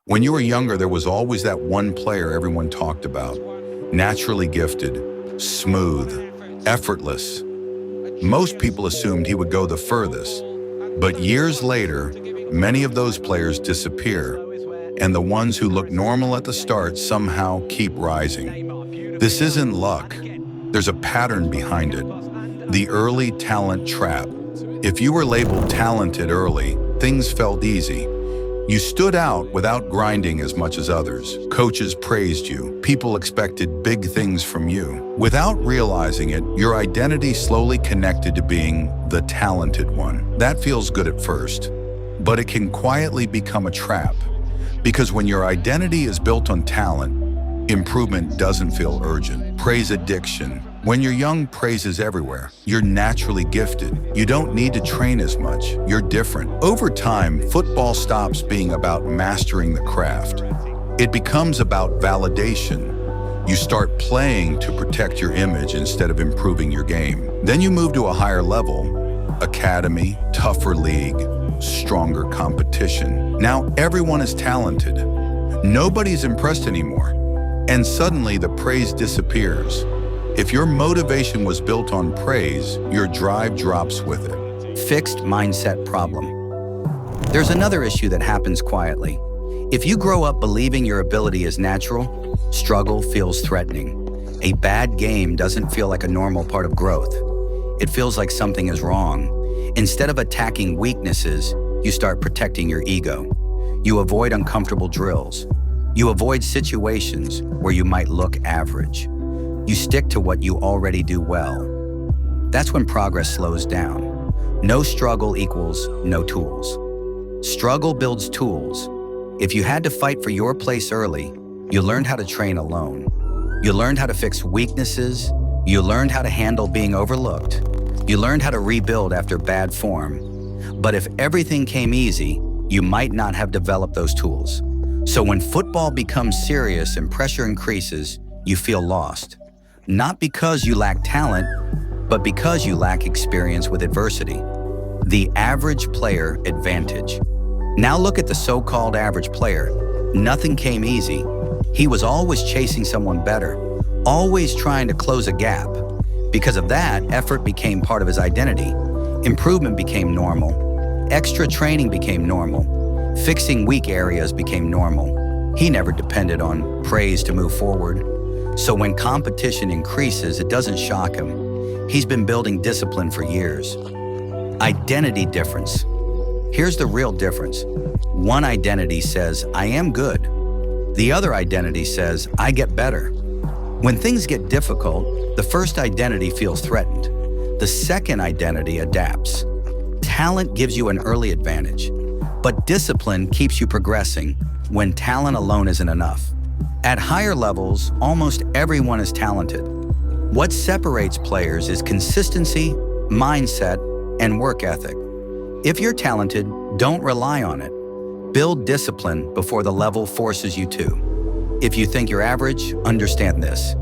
When you were younger, there was always that one player everyone talked about. Naturally gifted, smooth, effortless. Most people assumed he would go the furthest. But years later, many of those players disappear, and the ones who look normal at the start somehow keep rising. This isn't luck. There's a pattern behind it. The early talent trap. If you were labeled talented early, things felt easy. You stood out without grinding as much as others. Coaches praised you. People expected big things from you. Without realizing it, your identity slowly connected to being the talented one. That feels good at first, but it can quietly become a trap. Because when your identity is built on talent, improvement doesn't feel urgent. Praise addiction. When you're young, praise is everywhere. You're naturally gifted. You don't need to train as much. You're different. Over time, football stops being about mastering the craft. It becomes about validation. You start playing to protect your image instead of improving your game. Then you move to a higher level, academy, tougher league, stronger competition. Now everyone is talented. Nobody's impressed anymore. And suddenly the praise disappears. If your motivation was built on praise, your drive drops with it. Fixed mindset problem. There's another issue that happens quietly. If you grow up believing your ability is natural, struggle feels threatening. A bad game doesn't feel like a normal part of growth. It feels like something is wrong. Instead of attacking weaknesses, you start protecting your ego. You avoid uncomfortable drills. You avoid situations where you might look average. You stick to what you already do well. That's when progress slows down. No struggle equals no tools. Struggle builds tools. If you had to fight for your place early, you learned how to train alone. You learned how to fix weaknesses. You learned how to handle being overlooked. You learned how to rebuild after bad form. But if everything came easy, you might not have developed those tools. So when football becomes serious and pressure increases, you feel lost. Not because you lack talent, but because you lack experience with adversity. The average player advantage. Now look at the so-called average player. Nothing came easy. He was always chasing someone better, always trying to close a gap. Because of that, effort became part of his identity. Improvement became normal. Extra training became normal. Fixing weak areas became normal. He never depended on praise to move forward. So when competition increases, it doesn't shock him. He's been building discipline for years. Identity difference. Here's the real difference. One identity says, I am good. The other identity says, I get better. When things get difficult, the first identity feels threatened. The second identity adapts. Talent gives you an early advantage, but discipline keeps you progressing when talent alone isn't enough. At higher levels, almost everyone is talented. What separates players is consistency, mindset, and work ethic. If you're talented, don't rely on it. Build discipline before the level forces you to. If you think you're average, understand this.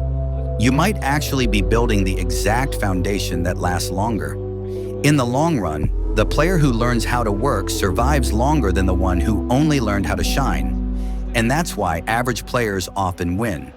You might actually be building the exact foundation that lasts longer. In the long run, the player who learns how to work survives longer than the one who only learned how to shine. And that's why average players often win.